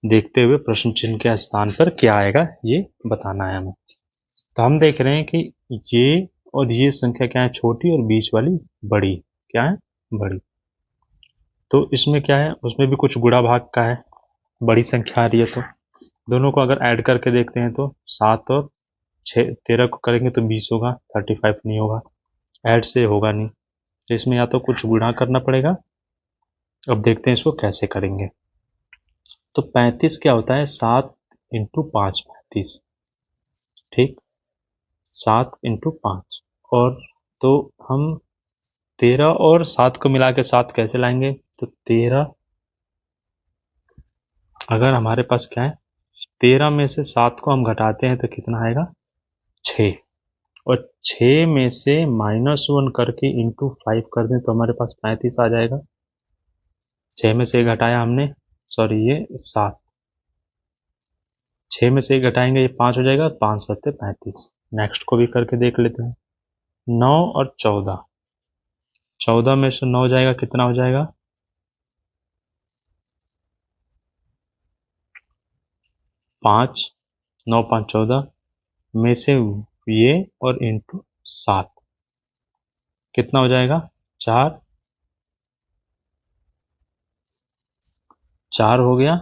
देखते हुए प्रश्न चिन्ह के स्थान पर क्या आएगा ये बताना है हमें। तो हम देख रहे हैं कि ये और ये संख्या क्या है? छोटी, और बीच वाली बड़ी। क्या है? बड़ी। तो इसमें क्या है? उसमें भी कुछ गुणा भाग का है, बड़ी संख्या आ रही है। तो दोनों को अगर ऐड करके देखते हैं तो 7 और 6 13 को करेंगे तो 20 होगा, 35 नहीं होगा। ऐड से होगा नहीं, तो इसमें या तो कुछ गुणा करना पड़ेगा। अब देखते हैं इसको कैसे करेंगे। तो 35 क्या होता है? 7 इंटू 5 35। ठीक, 7 इंटू 5। और तो हम 13 और 7 को मिला के 7 कैसे लाएंगे? तो 13, अगर हमारे पास क्या है? 13 में से 7 को हम घटाते हैं तो कितना आएगा? 6। और 6 में से -1 करके इंटू 5 कर दें तो हमारे पास 35 आ जाएगा। 6 में से घटाया हमने, सॉरी ये 7, 6 में से घटाएंगे ये 5 हो जाएगा, 5 7 35। नेक्स्ट को भी करके देख लेते हैं। 9 और 14, 14 में से 9 जाएगा, कितना हो जाएगा? 5, 9 5 14 में से ये और इंटू 7 कितना हो जाएगा? 4, 4 हो गया।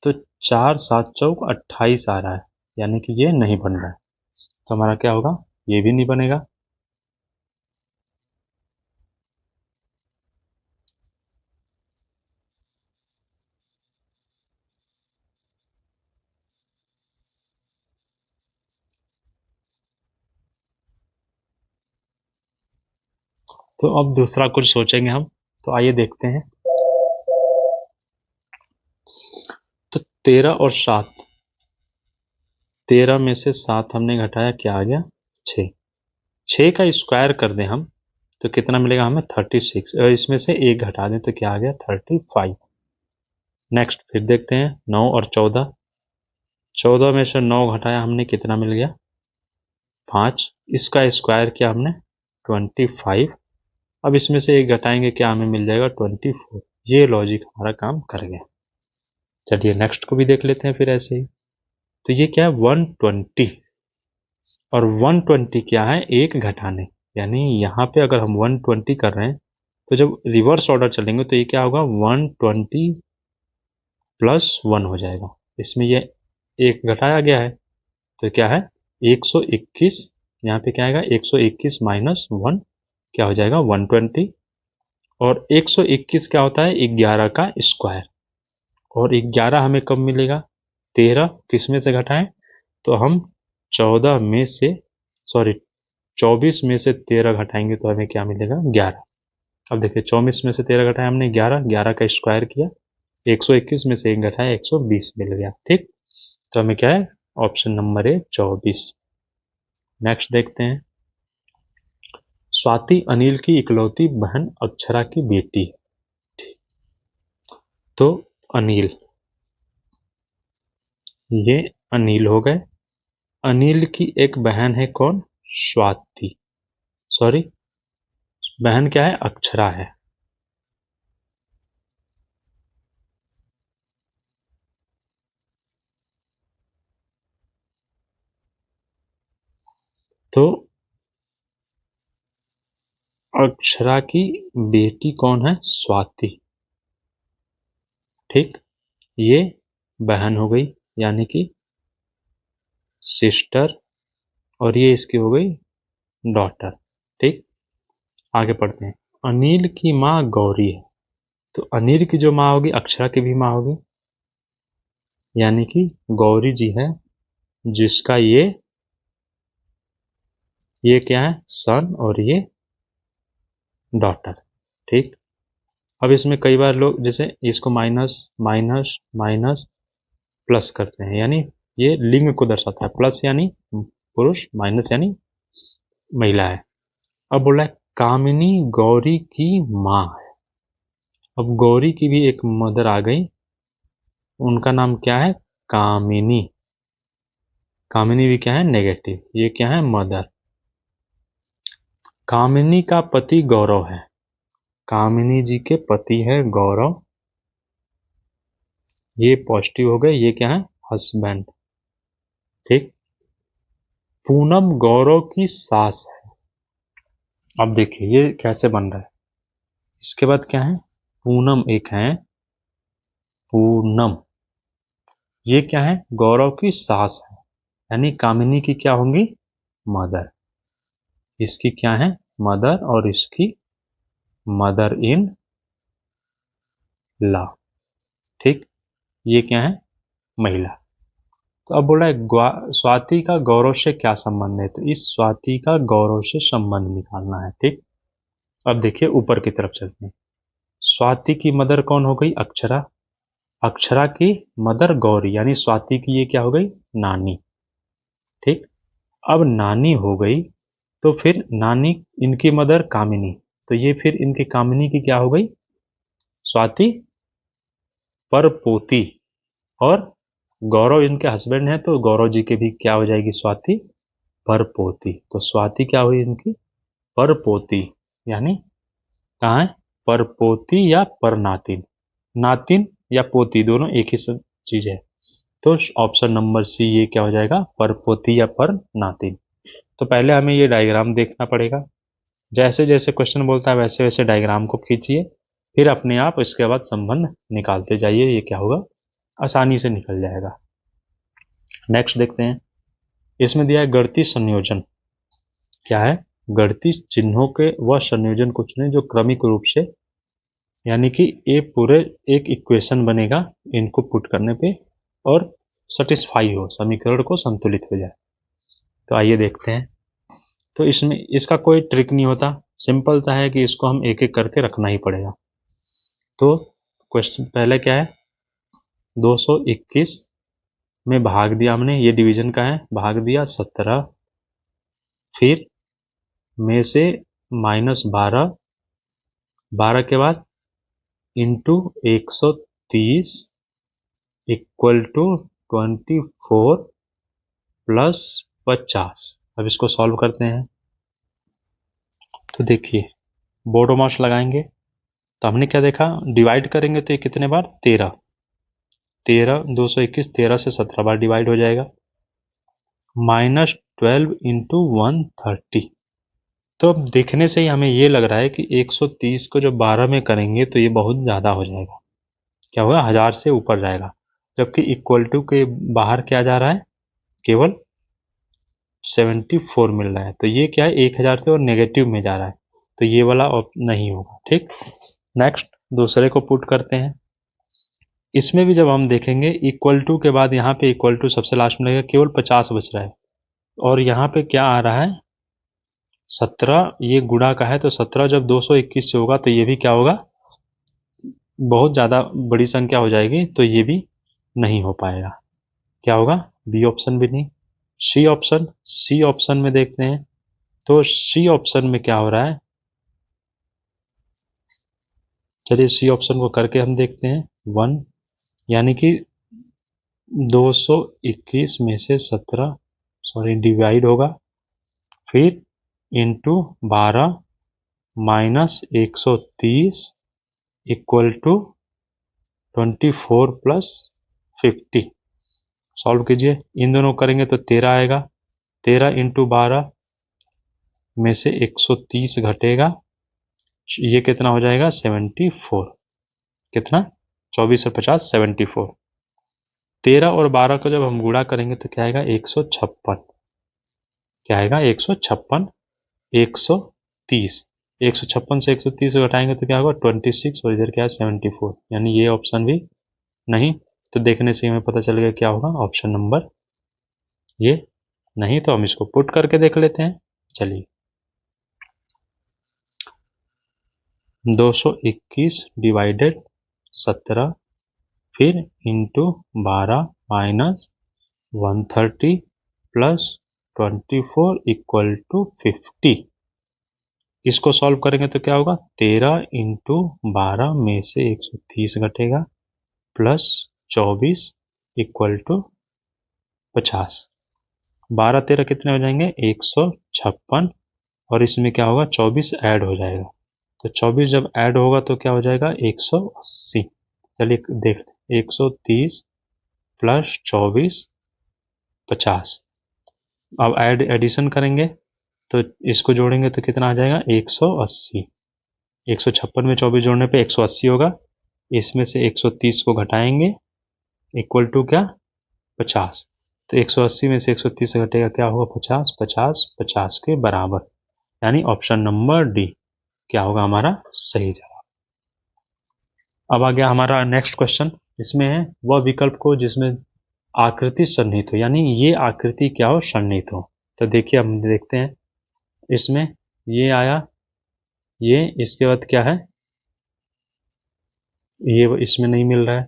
तो 4 7 चौक 28 आ रहा है, यानी कि ये नहीं बन रहा है। तो हमारा क्या होगा? ये भी नहीं बनेगा। तो अब दूसरा कुछ सोचेंगे हम। तो आइए देखते हैं। तो 13 और 7, 13 में से 7 हमने घटाया, क्या आ गया? 6। 6 का स्क्वायर कर दें हम तो कितना मिलेगा हमें? 36। और इसमें से एक घटा दें तो क्या आ गया? 35। नेक्स्ट फिर देखते हैं 9 और 14, 14 में से 9 घटाया हमने, कितना मिल गया? 5। इसका स्क्वायर किया हमने 25। अब इसमें से एक घटाएंगे, क्या हमें मिल जाएगा? 24। ये लॉजिक हमारा काम कर गया। चलिए नेक्स्ट को भी देख लेते हैं फिर ऐसे ही। तो ये क्या है 120, और 120 क्या है एक घटाने, यानी यहाँ पे अगर हम 120 कर रहे हैं तो जब रिवर्स ऑर्डर चलेंगे तो ये क्या होगा 120 प्लस 1 हो जाएगा। इसमें ये एक घटाया गया है तो क्या है 121, यहाँ पे क्या आएगा 121 माइनस 1 क्या हो जाएगा 120, और 121 क्या होता है 11 का स्क्वायर, और 11 हमें कब मिलेगा 13 किस में से घटाएं, तो हम 14 में से सॉरी 24 में से 13 घटाएंगे तो हमें क्या मिलेगा 11। अब देखिए 24 में से 13 घटाया हमने 11, 11 का स्क्वायर किया, 121 में से एक घटाया 120 मिल गया। ठीक, तो हमें क्या है ऑप्शन नंबर है 24। नेक्स्ट देखते हैं, स्वाति अनिल की इकलौती बहन अक्षरा की बेटी है। तो अनिल, ये अनिल हो गए, अनिल की एक बहन है कौन स्वाति, सॉरी बहन क्या है अक्षरा है। तो अक्षरा की बेटी कौन है स्वाति। ठीक, ये बहन हो गई यानी कि सिस्टर, और ये इसकी हो गई डॉटर। ठीक, आगे पढ़ते हैं, अनिल की माँ गौरी है, तो अनिल की जो माँ होगी अक्षरा की भी माँ होगी, यानी कि गौरी जी है जिसका ये क्या है सन और ये डॉटर। ठीक, अब इसमें कई बार लोग जैसे इसको माइनस माइनस माइनस प्लस करते हैं, यानी ये लिंग को दर्शाता है, प्लस यानी पुरुष, माइनस यानी महिला है। अब बोला है कामिनी गौरी की माँ है, अब गौरी की भी एक मदर आ गई, उनका नाम क्या है कामिनी, कामिनी भी क्या है नेगेटिव, ये क्या है मदर। कामिनी का पति गौरव है, कामिनी जी के पति है गौरव, ये पॉजिटिव हो गए, ये क्या है हस्बैंड। ठीक, पूनम गौरव की सास है, अब देखिए ये कैसे बन रहा है, इसके बाद क्या है पूनम एक है, पूनम ये क्या है गौरव की सास है, यानी कामिनी की क्या होंगी मदर, इसकी क्या है मदर और इसकी मदर इन लॉ। ठीक, ये क्या है महिला। तो अब बोला है स्वाति का गौरव से क्या संबंध है, तो इस स्वाति का गौरव से संबंध निकालना है। ठीक, अब देखिए ऊपर की तरफ चलते हैं, स्वाति की मदर कौन हो गई अक्षरा, अक्षरा की मदर गौरी, यानी स्वाति की ये क्या हो गई नानी। ठीक, अब नानी हो गई तो फिर नानी इनकी मदर कामिनी, तो ये फिर इनकी कामिनी की क्या हो गई स्वाति पर पोती, और गौरव इनके हस्बैंड है तो गौरव जी के भी क्या हो जाएगी स्वाति पर पोती, तो स्वाति क्या हुई इनकी पर पोती, यानी कहाँ है पर पोती या पर नातिन, नातिन या पोती दोनों एक ही चीज है, तो ऑप्शन नंबर सी ये क्या हो जाएगा पर पोती या पर नातिन। तो पहले हमें ये डायग्राम देखना पड़ेगा, जैसे जैसे क्वेश्चन बोलता है वैसे वैसे डायग्राम को खींचिए, फिर अपने आप इसके बाद संबंध निकालते जाइए, ये क्या होगा आसानी से निकल जाएगा। नेक्स्ट देखते हैं, इसमें दिया है गणितीय संयोजन, क्या है गणितीय चिन्हों के वह संयोजन को चुनें जो क्रमिक रूप से, यानी कि ये पूरे एक इक्वेशन बनेगा इनको पुट करने पे और सेटिस्फाई हो, समीकरण को संतुलित हो जाए। तो आइए देखते हैं, तो इसमें इसका कोई ट्रिक नहीं होता, सिंपल सा है कि इसको हम एक एक करके रखना ही पड़ेगा। तो क्वेश्चन पहले क्या है 221 में भाग दिया हमने, ये डिवीजन का है, भाग दिया 17, फिर में से माइनस 12, 12 के बाद इंटू 130 इक्वल टू 24 प्लस 50। अब इसको सॉल्व करते हैं, तो देखिए बोर्डो मास लगाएंगे, तो हमने क्या देखा डिवाइड करेंगे तो ये कितने बार 13, 221 13 से 17 बार डिवाइड हो जाएगा। -12 इंटू 130। तो अब देखने से ही हमें ये लग रहा है कि 130 को जब 12 में करेंगे तो ये बहुत ज़्यादा हो जाएगा। क्या होगा? 1000 से ऊपर जाएगा, जबकि इक्वल टू के बाहर क्या जा रहा है? केवल 74 मिल रहा है। तो ये क्या है? 1000 से और नेगेटिव में जा रहा है, तो ये वाला नहीं होगा। ठीक, नेक्स्ट दूसरे को पुट करते हैं। इसमें भी जब हम देखेंगे इक्वल टू के बाद यहाँ पे इक्वल टू सबसे लास्ट में लगेगा, केवल 50 बच रहा है। और यहाँ पे क्या आ रहा है? 17, ये गुणा का है, तो 17 जब 221 से होगा तो ये भी क्या होगा? बहुत ज़्यादा बड़ी संख्या हो जाएगी, तो ये भी नहीं हो पाएगा। क्या होगा? बी ऑप्शन भी नहीं। सी ऑप्शन में देखते हैं, तो सी ऑप्शन में क्या हो रहा है? चलिए सी ऑप्शन को करके हम देखते हैं। 1 यानी कि 221 में से 17 डिवाइड होगा, फिर into 12 minus 130 equal to 24 plus 50। Solve कीजिए, इन दोनों करेंगे तो 13 आएगा। 13 इंटू 12 में से 130 घटेगा, ये कितना हो जाएगा? 74। कितना? 24 और 50 74। 13 और 12 को जब हम गुणा करेंगे तो क्या आएगा? 156। क्या आएगा? 156। 130, 156 से 130 घटाएंगे तो क्या होगा? 26, और इधर क्या है? 74। यानी ये ऑप्शन भी नहीं। तो देखने से हमें पता चल गया क्या होगा? ऑप्शन नंबर ये नहीं। तो हम इसको पुट करके देख लेते हैं। चलिए, 221 डिवाइडेड 17, फिर into 12 minus 130 plus 24 equal to 50। इसको सॉल्व करेंगे तो क्या होगा? 13 इंटू 12 में से 130 घटेगा, प्लस 24 इक्वल टू 50। 12 13 कितने हो जाएंगे? 156, और इसमें क्या होगा? 24 ऐड हो जाएगा। तो 24 जब ऐड होगा तो क्या हो जाएगा? 180। चलिए देख, 130 प्लस 24 50। अब एडिशन करेंगे तो इसको जोड़ेंगे तो कितना आ जाएगा? 180। 156 में 24 जोड़ने पे 180 होगा। इसमें से 130 को घटाएंगे, इक्वल टू क्या? 50। तो 180 में से 130 से घटेगा, क्या होगा? 50। 50 50 के बराबर, यानी ऑप्शन नंबर डी क्या होगा हमारा सही जवाब। अब आ गया हमारा नेक्स्ट क्वेश्चन। इसमें है वह विकल्प को जिसमें आकृति सन्निहित हो, यानी ये आकृति क्या हो? सन्निहित हो। तो देखिए, हम देखते हैं इसमें ये आया, ये इसके बाद क्या है? ये इसमें नहीं मिल रहा है।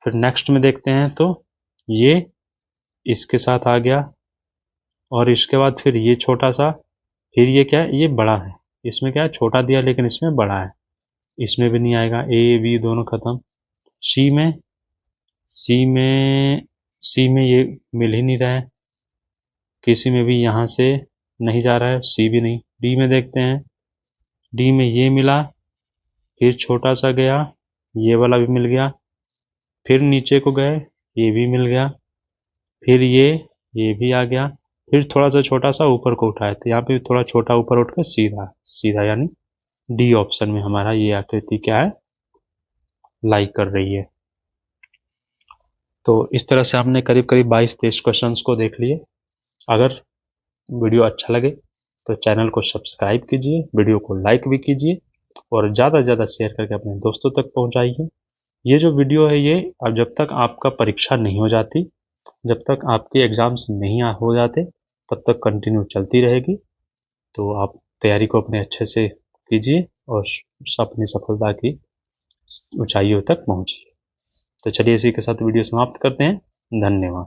फिर नेक्स्ट में देखते हैं तो ये इसके साथ आ गया, और इसके बाद फिर ये छोटा सा, फिर ये क्या है? ये बड़ा है। इसमें क्या है? छोटा दिया लेकिन इसमें बड़ा है, इसमें भी नहीं आएगा। ए बी दोनों खत्म। सी में सी में सी में ये मिल ही नहीं रहा है, किसी में भी यहाँ से नहीं जा रहा है, सी भी नहीं। डी में देखते हैं, डी में ये मिला, फिर छोटा सा गया, ये वाला भी मिल गया, फिर नीचे को गए, ये भी मिल गया, फिर ये भी आ गया, फिर थोड़ा सा छोटा सा ऊपर को उठाया, तो यहाँ पे थोड़ा छोटा ऊपर उठ कर सीधा सीधा, यानी डी ऑप्शन में हमारा ये आकृति क्या है? लाइक कर रही है। तो इस तरह से हमने करीब करीब 22-23 क्वेश्चंस को देख लिए। अगर वीडियो अच्छा लगे तो चैनल को सब्सक्राइब कीजिए, वीडियो को लाइक भी कीजिए, और ज़्यादा से ज़्यादा शेयर करके अपने दोस्तों तक पहुंचाइए। ये जो वीडियो है ये अब जब तक आपका परीक्षा नहीं हो जाती, जब तक आपके एग्ज़ाम्स नहीं हो जाते, तब तक कंटिन्यू चलती रहेगी। तो आप तैयारी को अपने अच्छे से कीजिए और अपनी सफलता की ऊंचाइयों तक पहुंचिए। तो चलिए इसी के साथ वीडियो समाप्त करते हैं। धन्यवाद।